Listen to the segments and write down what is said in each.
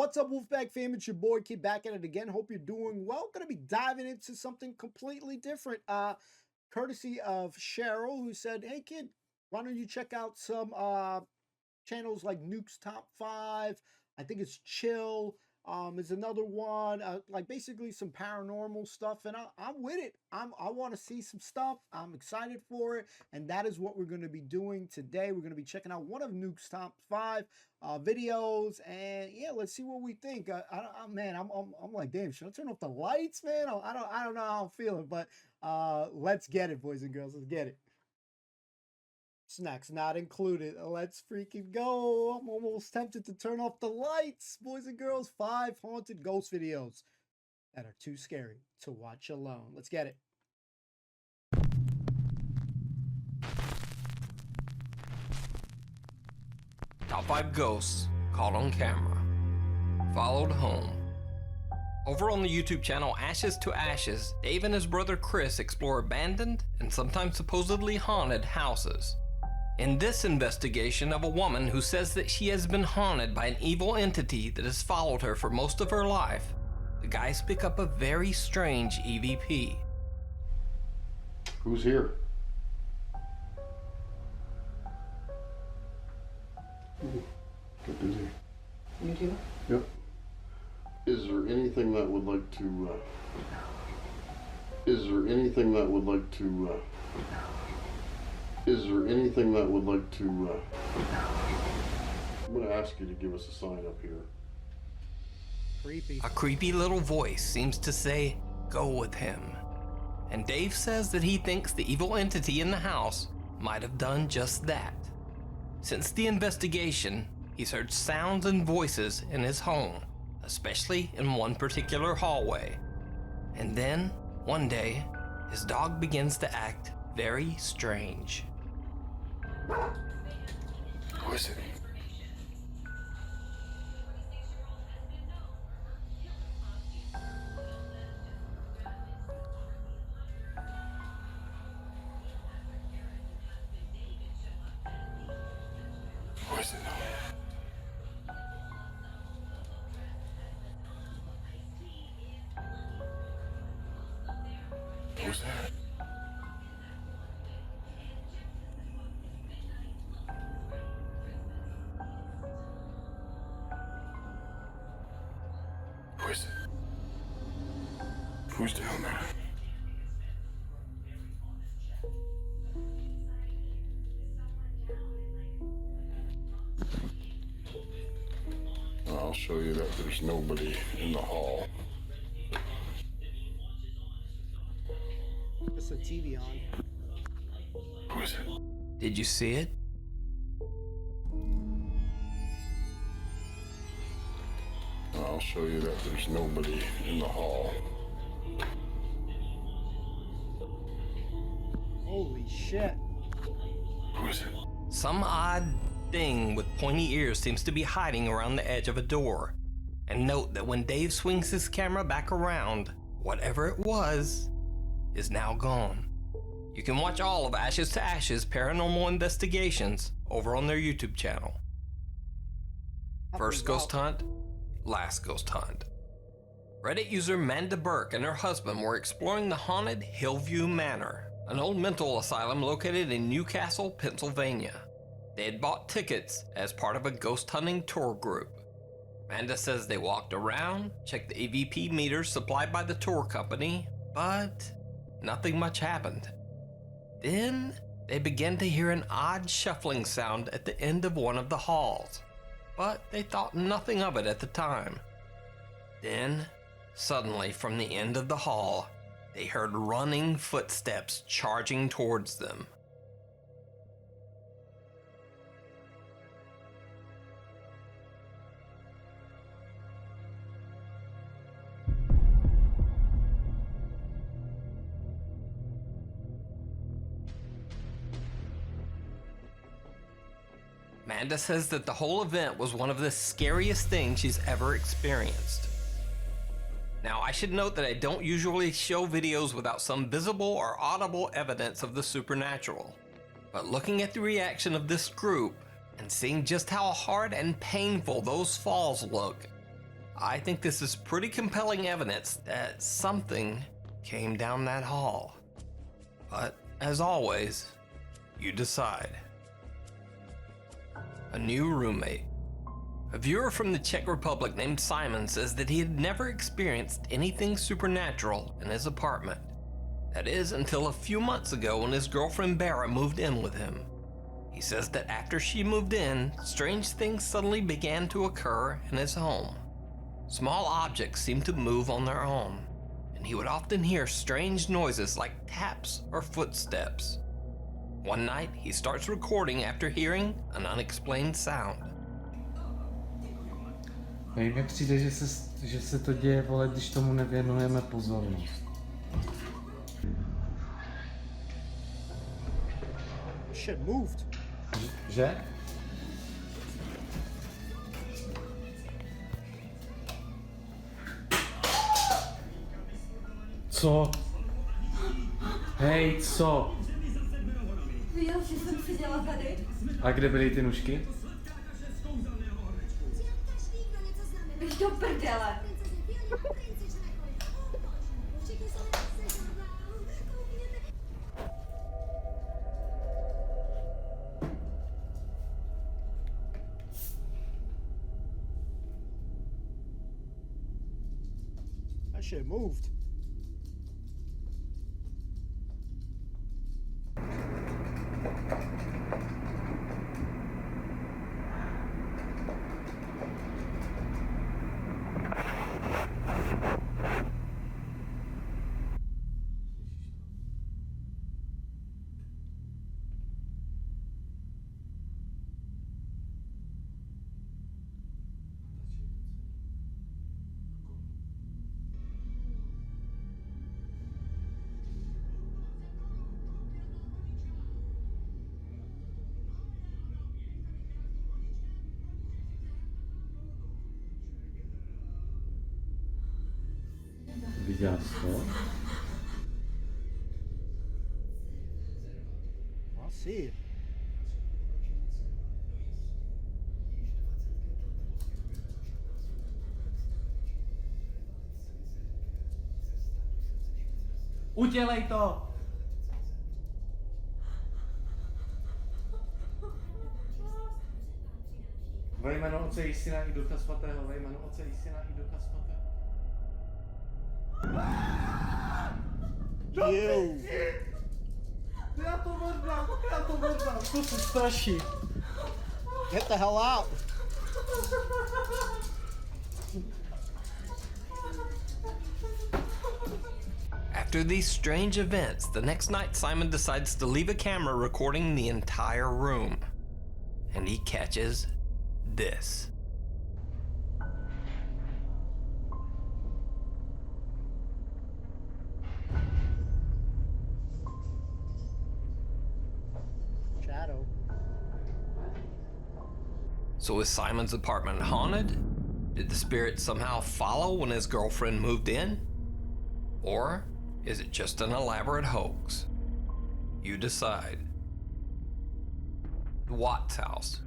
What's up, Wolfpack fam? It's your boy Kid back at it again. Hope you're doing well. Gonna be diving into something completely different. Courtesy of Cheryl, who said, "Hey kid, why don't you check out some channels like Nuke's Top 5? I think it's Chill. Is another one, like basically some paranormal stuff, and I'm with it. I want to see some stuff. I'm excited for it, and that is what we're going to be doing today. We're going to be checking out one of Nuke's Top 5 videos, and yeah, let's see what we think. Man, I'm like, damn, should I turn off the lights, man? I don't know how I'm feeling, but let's get it, boys and girls. Let's get it. Snacks not included. Let's freaking go. I'm almost tempted to turn off the lights. Boys and girls, 5 haunted ghost videos that are too scary to watch alone. Let's get it. Top 5 ghosts caught on camera. Followed home. Over on the YouTube channel Ashes to Ashes, Dave and his brother Chris explore abandoned and sometimes supposedly haunted houses. In this investigation of a woman who says that she has been haunted by an evil entity that has followed her for most of her life, the guys pick up a very strange EVP. Who's here? Get busy. You too? Yep. Is there anything that would like to, Is there anything that would like to, I'm gonna ask you to give us a sign up here. Creepy. A creepy little voice seems to say, "Go with him." And Dave says that he thinks the evil entity in the house might have done just that. Since the investigation, he's heard sounds and voices in his home, especially in one particular hallway. And then, one day, his dog begins to act very strange. Who is it? Who is it? Who's that? Who is it? Who's down there? I'll show you that there's nobody in the hall. What's the TV on? Who is it? Did you see it? I'll show you that there's nobody in the hall. Holy shit. Who is it? Some odd thing with pointy ears seems to be hiding around the edge of a door. And note that when Dave swings his camera back around, whatever it was is now gone. You can watch all of Ashes to Ashes Paranormal Investigations over on their YouTube channel. First ghost hunt, last ghost hunt. Reddit user Manda Burke and her husband were exploring the haunted Hillview Manor, an old mental asylum located in Newcastle, Pennsylvania. They had bought tickets as part of a ghost hunting tour group. Manda says they walked around, checked the EVP meters supplied by the tour company, but nothing much happened. Then they began to hear an odd shuffling sound at the end of one of the halls, but they thought nothing of it at the time. Then, suddenly from the end of the hall, they heard running footsteps charging towards them. Manda says that the whole event was one of the scariest things she's ever experienced. Now, I should note that I don't usually show videos without some visible or audible evidence of the supernatural. But looking at the reaction of this group and seeing just how hard and painful those falls look, I think this is pretty compelling evidence that something came down that hall. But as always, you decide. A new roommate. A viewer from the Czech Republic named Simon says that he had never experienced anything supernatural in his apartment. That is, until a few months ago when his girlfriend Bera moved in with him. He says that after she moved in, strange things suddenly began to occur in his home. Small objects seemed to move on their own, and he would often hear strange noises like taps or footsteps. One night, he starts recording after hearing an unexplained sound. Mně přijde, že se to děje, vole, když tomu nevěnujeme pozornost. Shit moved. Že? Co? Hej, co? Viděl, že jsem seděla tady? A kde byly ty nůžky? Běž do prdele. That shit moved. Viděla jsi to? I see it. Udělej to! Ve jménu Otce i Syna i Ducha Svatého, ve jménu Otce i Syna i Ducha Svatého. Ew. Já to oddám, to se straší. Get the hell out. After these strange events, the next night Simon decides to leave a camera recording the entire room. And he catches this. Shadow. So is Simon's apartment haunted? Did the spirit somehow follow when his girlfriend moved in? Or is it just an elaborate hoax? You decide. The Watts house.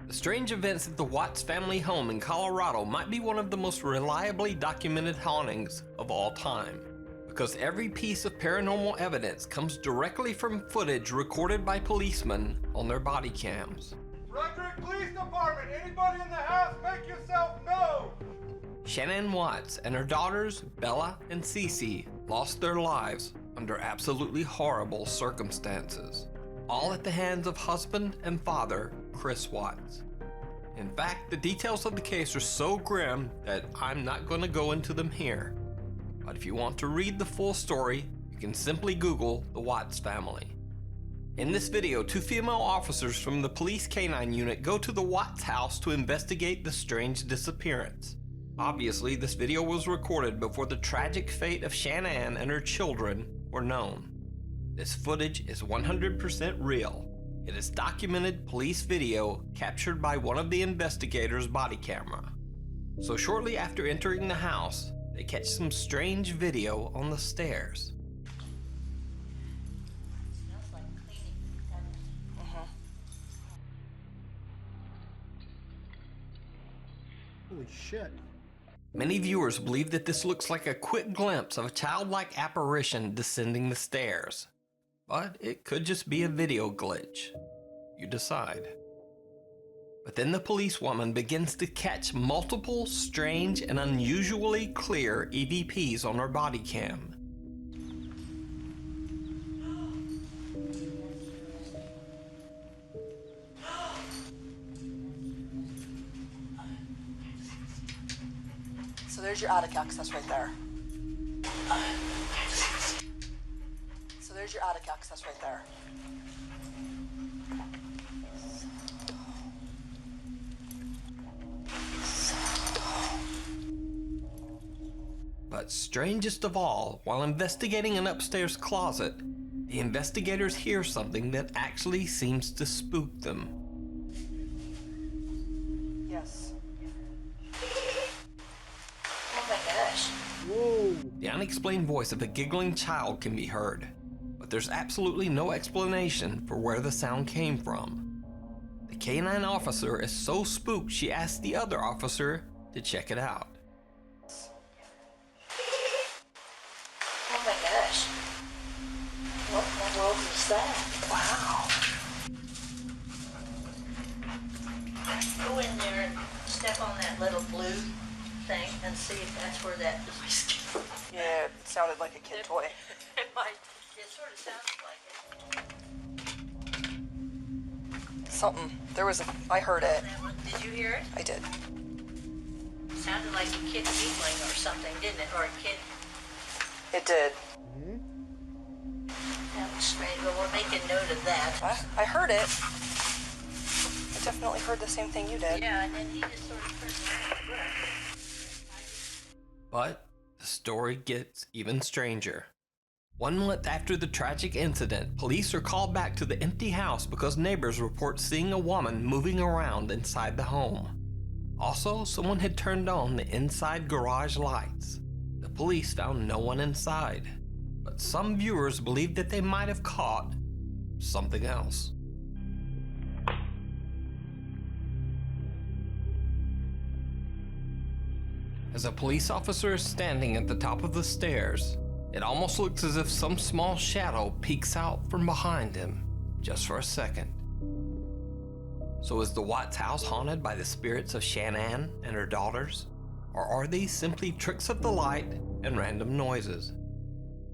The strange events at the Watts family home in Colorado might be one of the most reliably documented hauntings of all time, because every piece of paranormal evidence comes directly from footage recorded by policemen on their body cams. Rutger Police Department! Anybody in the house, make yourself known! Shannon Watts and her daughters, Bella and Cece, lost their lives under absolutely horrible circumstances, all at the hands of husband and father, Chris Watts. In fact, the details of the case are so grim that I'm not going to go into them here. But if you want to read the full story, you can simply Google the Watts family. In this video, two female officers from the police canine unit go to the Watts house to investigate the strange disappearance. Obviously, this video was recorded before the tragic fate of Shannon and her children were known. This footage is 100% real. It is documented police video captured by one of the investigators' body camera. So shortly after entering the house, they catch some strange video on the stairs. Smells like cleaning. Holy shit. Many viewers believe that this looks like a quick glimpse of a childlike apparition descending the stairs. But it could just be a video glitch. You decide. But then the policewoman begins to catch multiple strange and unusually clear EVPs on her body cam. So there's your attic access right there. So there's your attic access right there. But strangest of all, while investigating an upstairs closet, the investigators hear something that actually seems to spook them. Yes. Oh my gosh. Whoa. The unexplained voice of a giggling child can be heard, but there's absolutely no explanation for where the sound came from. The canine officer is so spooked she asks the other officer to check it out. Oh my gosh. What in the world is that? Wow. Go in there and step on that little blue thing and see if that's where that noise came from. Yeah, it sounded like a kid toy. It might. It sort of sounds like it. Something. There was a. I heard it. That one, did you hear it? I did. It sounded like a kid giggling or something, didn't it? Or a kid. It did. That was strange. Well, we're making note of that. I heard it. I definitely heard the same thing you did. Yeah, and then he just sort of turned around and looked. But the story gets even stranger. 1 month after the tragic incident, police are called back to the empty house because neighbors report seeing a woman moving around inside the home. Also, someone had turned on the inside garage lights. The police found no one inside, but some viewers believe that they might have caught something else. As a police officer is standing at the top of the stairs, it almost looks as if some small shadow peeks out from behind him, just for a second. So is the Watts house haunted by the spirits of Shanann and her daughters? Or are these simply tricks of the light and random noises?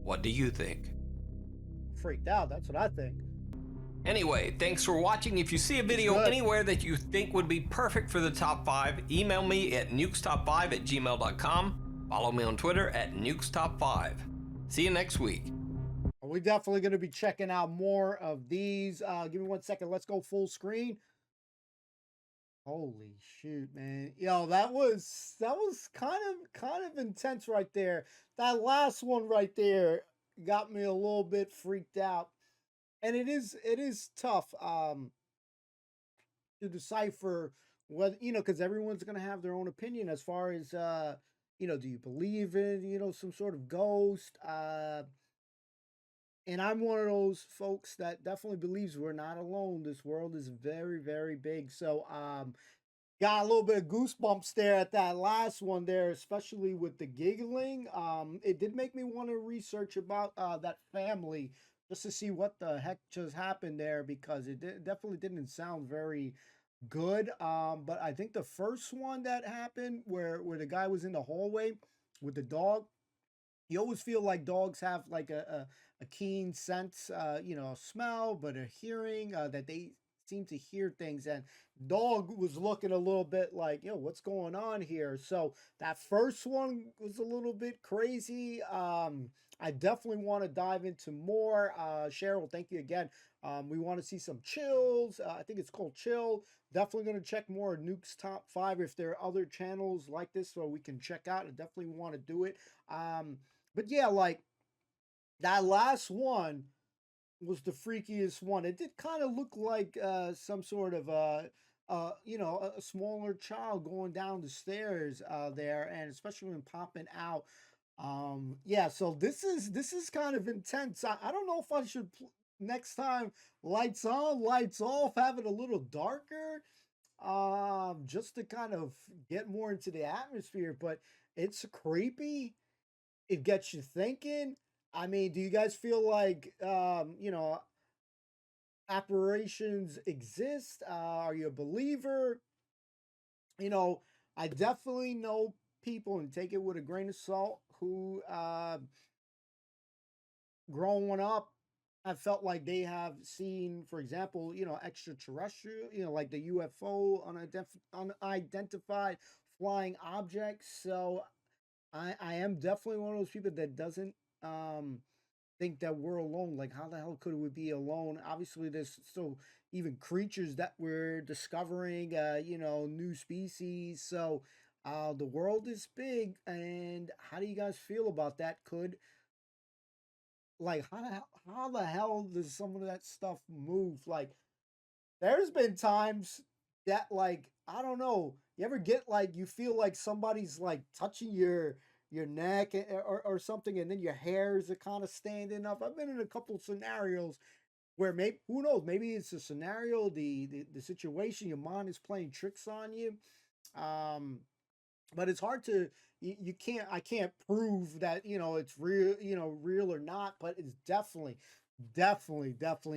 What do you think? Freaked out, that's what I think. Anyway, thanks for watching. If you see a video Good. anywhere that you think would be perfect for the top 5, email me at nukestop5@gmail.com. Follow me on Twitter at nukestop5. See you next week. We're definitely going to be checking out more of these. Give me 1 second. Let's go full screen. Holy shoot, man. Yo, that was kind of intense right there. That last one right there got me a little bit freaked out. And it is tough to decipher whether, because everyone's going to have their own opinion as far as do you believe in, some sort of ghost? And I'm one of those folks that definitely believes we're not alone. This world is very, very big. So, got a little bit of goosebumps there at that last one there, especially with the giggling. It did make me want to research about that family just to see what the heck just happened there, because it definitely didn't sound very good. But I think the first one that happened where the guy was in the hallway with the dog, you always feel like dogs have like a keen sense, smell, but a hearing, that they seem to hear things. And dog was looking a little bit like, what's going on here? So that first one was a little bit crazy. I definitely want to dive into more. Cheryl, thank you again. We want to see some chills. I think it's called Chill. Definitely going to check more Nuke's Top 5 if there are other channels like this so we can check out. I definitely want to do it. But yeah, like that last one was the freakiest one. It did kind of look like some sort of a smaller child going down the stairs there, and especially when popping out. Yeah, so this is kind of intense. I don't know if I should next time lights on, lights off, have it a little darker, just to kind of get more into the atmosphere. But It's creepy. It gets you thinking. I mean, do you guys feel like apparitions exist? Are you a believer? You know, I definitely know people, and take it with a grain of salt, who growing up, I felt like they have seen, for example, extraterrestrial, like the UFO, unidentified flying objects. So I am definitely one of those people that doesn't um think that we're alone. Like, how the hell could we be alone? Obviously, there's still even creatures that we're discovering, new species. So the world is big. And how do you guys feel about that? Could, like, how the hell does some of that stuff move? Like, there's been times that, like, I don't know, you ever get like, you feel like somebody's like touching your neck, or something, and then your hairs are kind of standing up. I've been in a couple scenarios where, maybe, who knows, maybe it's a scenario, the situation, your mind is playing tricks on you. Um but it's hard to, you can't, I can't prove that, it's real, real or not, but it's definitely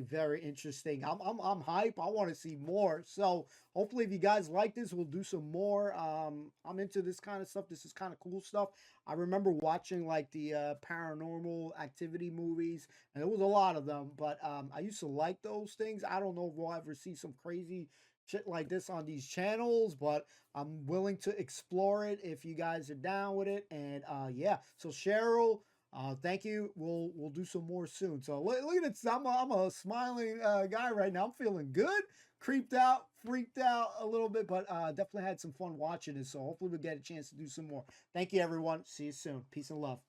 very interesting. I'm hype. I want to see more. So hopefully, if you guys like this, we'll do some more. I'm into this kind of stuff. This is kind of cool stuff. I remember watching like the paranormal activity movies, and there was a lot of them, but I used to like those things. I don't know if we'll ever see some crazy shit like this on these channels, but I'm willing to explore it if you guys are down with it. And yeah, so Cheryl, thank you. We'll do some more soon. So look at this. I'm a smiling guy right now. I'm feeling good. Creeped out, freaked out a little bit, but definitely had some fun watching it. So hopefully we'll get a chance to do some more. Thank you, everyone. See you soon. Peace and love.